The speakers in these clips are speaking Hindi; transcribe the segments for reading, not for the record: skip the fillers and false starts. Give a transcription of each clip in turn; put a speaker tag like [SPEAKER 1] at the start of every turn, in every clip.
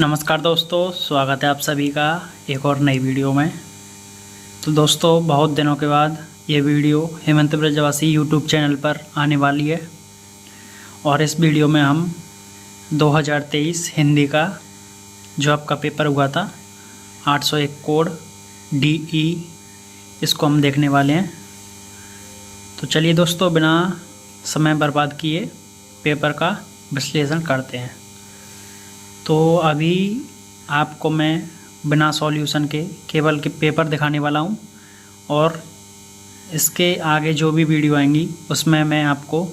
[SPEAKER 1] नमस्कार दोस्तों, स्वागत है आप सभी का एक और नई वीडियो में। तो दोस्तों, बहुत दिनों के बाद ये वीडियो हेमंत ब्रजवासी यूट्यूब चैनल पर आने वाली है और इस वीडियो में हम 2023 हिंदी का जो आपका पेपर हुआ था 801 कोड DE, इसको हम देखने वाले हैं। तो चलिए दोस्तों, बिना समय बर्बाद किए पेपर का विश्लेषण करते हैं। तो अभी आपको मैं बिना सॉल्यूशन के केवल के पेपर दिखाने वाला हूं और इसके आगे जो भी वीडियो आएंगी उसमें मैं आपको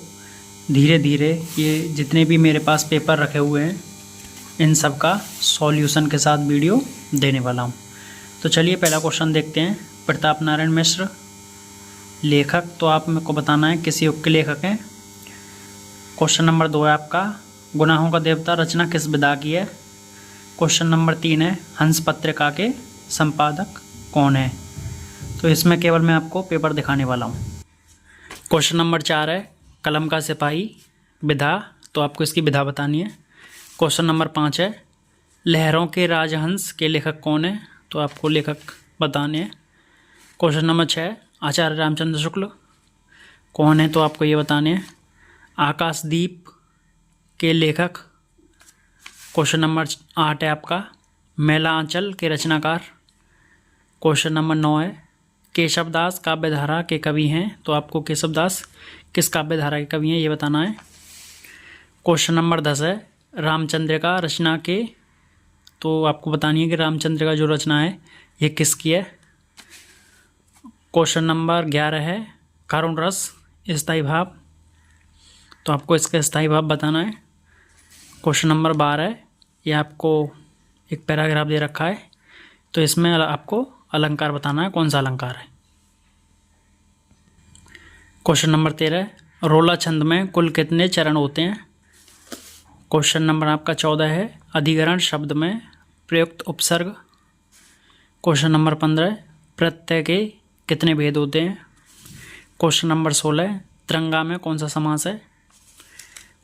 [SPEAKER 1] धीरे धीरे ये जितने भी मेरे पास पेपर रखे हुए हैं इन सब का सॉल्यूशन के साथ वीडियो देने वाला हूं। तो चलिए पहला क्वेश्चन देखते हैं। प्रताप नारायण मिश्र लेखक, तो आप मेरे को बताना है किस युग के लेखक हैं। क्वेश्चन नंबर 2 है आपका, गुनाहों का देवता रचना किस विधा की है। क्वेश्चन नंबर 3 है, हंस पत्रिका के संपादक कौन है। तो इसमें केवल मैं आपको पेपर दिखाने वाला हूँ। क्वेश्चन नंबर 4 है, कलम का सिपाही विधा, तो आपको इसकी विधा बतानी है। क्वेश्चन नंबर 5 है, लहरों के राजहंस के लेखक कौन है, तो आपको लेखक बताने हैं। क्वेश्चन नंबर 6, आचार्य रामचंद्र शुक्ल कौन है, तो आपको ये बताने हैं। आकाशदीप के लेखक। क्वेश्चन नंबर 8 है आपका, मेला आंचल के रचनाकार। क्वेश्चन नंबर 9 है, केशवदास काव्यधारा के कवि हैं, तो आपको केशवदास किस काव्यधारा के कवि हैं ये बताना है। क्वेश्चन नंबर 10 है, रामचंद्रिका रचना के, तो आपको बतानी है कि रामचंद्र का जो रचना है ये किसकी है। क्वेश्चन नंबर 11 है, करुण रस स्थायी भाव, तो आपको इसका स्थायी भाव बताना है। क्वेश्चन नंबर 12 है, ये आपको एक पैराग्राफ दे रखा है, तो इसमें आपको अलंकार बताना है, कौन सा अलंकार है। क्वेश्चन नंबर 13, रोला छंद में कुल कितने चरण होते हैं। क्वेश्चन नंबर आपका 14 है, अधिकरण शब्द में प्रयुक्त उपसर्ग। क्वेश्चन नंबर 15, प्रत्यय के कितने भेद होते हैं। क्वेश्चन नंबर 16, तिरंगा में कौन सा समास है।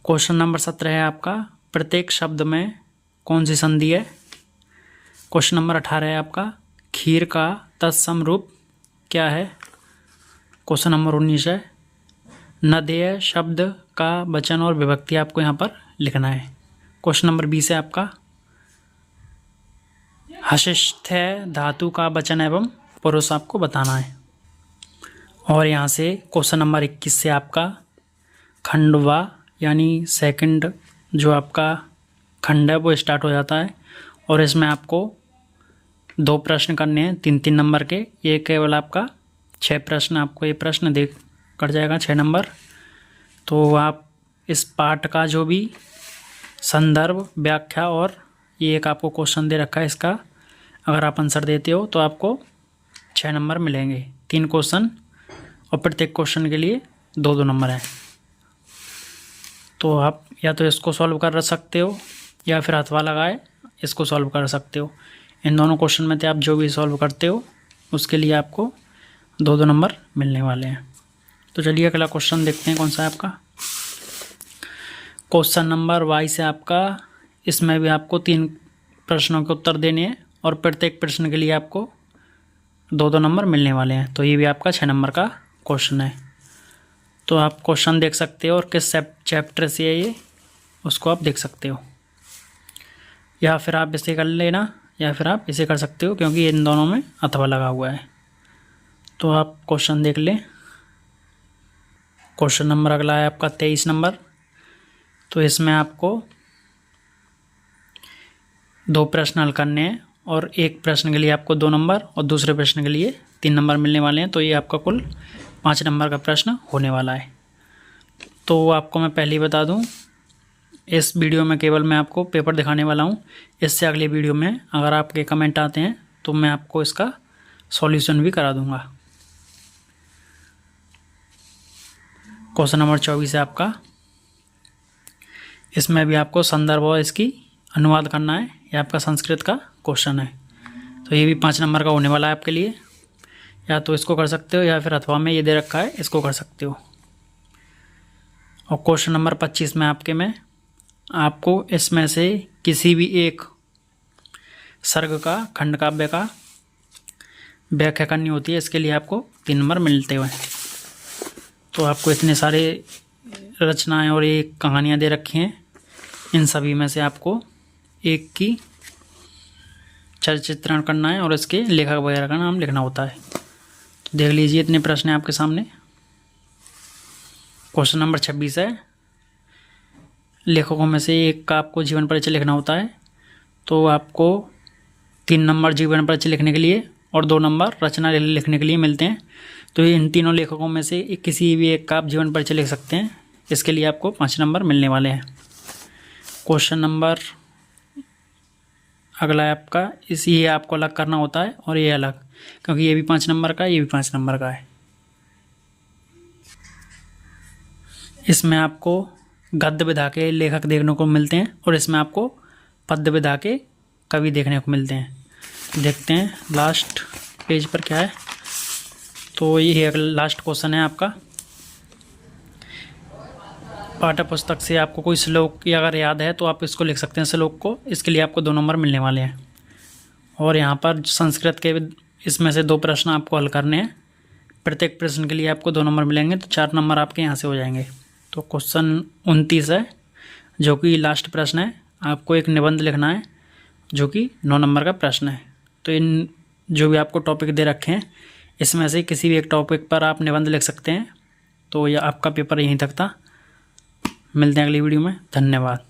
[SPEAKER 1] क्वेश्चन नंबर 17 है आपका, प्रत्येक शब्द में कौन सी संधि है। क्वेश्चन नंबर 18 है आपका, खीर का तत्सम रूप क्या है। क्वेश्चन नंबर 19 है, नदेय शब्द का वचन और विभक्ति आपको यहाँ पर लिखना है। क्वेश्चन नंबर 20 है आपका, हशिष्ठ्य धातु का वचन एवं पुरुष आपको बताना है। और यहाँ से क्वेश्चन नंबर 21 से आपका खंडवा यानी सेकंड जो आपका खंड है वो स्टार्ट हो जाता है और इसमें आपको 2 प्रश्न करने हैं 3-3 नंबर के। ये केवल आपका 6 प्रश्न, आपको ये प्रश्न दे कर जाएगा 6 नंबर। तो आप इस पाठ का जो भी संदर्भ, व्याख्या और ये एक आपको क्वेश्चन दे रखा है, इसका अगर आप आंसर देते हो तो आपको 6 नंबर मिलेंगे। 3 क्वेश्चन और प्रत्येक क्वेश्चन के लिए 2-2 नंबर हैं। तो आप या तो इसको सॉल्व कर सकते हो या फिर हथवा लगाए इसको सॉल्व कर सकते हो। इन दोनों क्वेश्चन में से आप जो भी सॉल्व करते हो उसके लिए आपको 2-2 नंबर मिलने वाले हैं। तो चलिए अगला क्वेश्चन देखते हैं कौन सा है आपका। क्वेश्चन नंबर 22 है आपका, इसमें भी आपको 3 प्रश्नों के उत्तर देने हैं और प्रत्येक प्रश्न के लिए आपको 2-2 नंबर मिलने वाले हैं। तो ये भी आपका 6 नंबर का क्वेश्चन है। तो आप क्वेश्चन देख सकते हो और किस चैप्टर से है ये उसको आप देख सकते हो, या फिर आप इसे कर लेना या फिर आप इसे कर सकते हो क्योंकि इन दोनों में अथवा लगा हुआ है। तो आप क्वेश्चन देख लें। क्वेश्चन नंबर अगला है आपका 23 नंबर। तो इसमें आपको 2 प्रश्न हल करने हैं और एक प्रश्न के लिए आपको 2 नंबर और दूसरे प्रश्न के लिए 3 नंबर मिलने वाले हैं। तो ये आपका कुल 5 नंबर का प्रश्न होने वाला है। तो आपको मैं पहले ही बता दूं, इस वीडियो में केवल मैं आपको पेपर दिखाने वाला हूं। इससे अगले वीडियो में अगर आपके कमेंट आते हैं तो मैं आपको इसका सॉल्यूशन भी करा दूंगा। क्वेश्चन नंबर 24 है आपका, इसमें भी आपको संदर्भ और इसकी अनुवाद करना है। ये आपका संस्कृत का क्वेश्चन है। तो ये भी 5 नंबर का होने वाला है आपके लिए। या तो इसको कर सकते हो या फिर अथवा में ये दे रखा है इसको कर सकते हो। और क्वेश्चन नंबर 25 में आपको इसमें से किसी भी एक सर्ग का, खंड काव्य का व्याख्या करनी होती है। इसके लिए आपको 3 नंबर मिलते हुए। तो आपको इतने सारे रचनाएं और एक कहानियाँ दे रखी हैं, इन सभी में से आपको एक की चलचित्रण करना है और इसके लेखक वगैरह का नाम लिखना होता है। तो देख लीजिए, इतने प्रश्न हैं आपके सामने। क्वेश्चन नंबर 26 है, लेखकों में से एक का आपको जीवन परिचय लिखना होता है। तो आपको 3 नंबर जीवन परिचय लिखने के लिए और 2 नंबर रचना लिखने के लिए मिलते हैं। तो इन तीनों लेखकों में से किसी भी एक का आप जीवन परिचय लिख सकते हैं। इसके लिए आपको 5 नंबर मिलने वाले हैं। क्वेश्चन नंबर अगला है आपका, ये आपको अलग करना होता है और ये अलग, क्योंकि ये भी 5 नंबर का है, ये भी 5 नंबर का है। इसमें आपको गद्य विधा के लेखक देखने को मिलते हैं और इसमें आपको पद्य विधा के कवि देखने को मिलते हैं। देखते हैं लास्ट पेज पर क्या है। तो ये एक लास्ट क्वेश्चन है आपका। पाठ्य पुस्तक से आपको कोई श्लोक या अगर याद है तो आप इसको लिख सकते हैं श्लोक को। इसके लिए आपको 2 नंबर मिलने वाले हैं। और यहाँ पर संस्कृत के इसमें से 2 प्रश्न आपको हल करने हैं। प्रत्येक प्रश्न के लिए आपको 2 नंबर मिलेंगे, तो 4 नंबर आपके यहाँ से हो जाएंगे। तो क्वेश्चन 29 है, जो कि लास्ट प्रश्न है। आपको एक निबंध लिखना है जो कि 9 नंबर का प्रश्न है। तो इन जो भी आपको टॉपिक दे रखे हैं, इसमें से किसी भी एक टॉपिक पर आप निबंध लिख सकते हैं। तो यह आपका पेपर यहीं तक था। मिलते हैं अगली वीडियो में। धन्यवाद।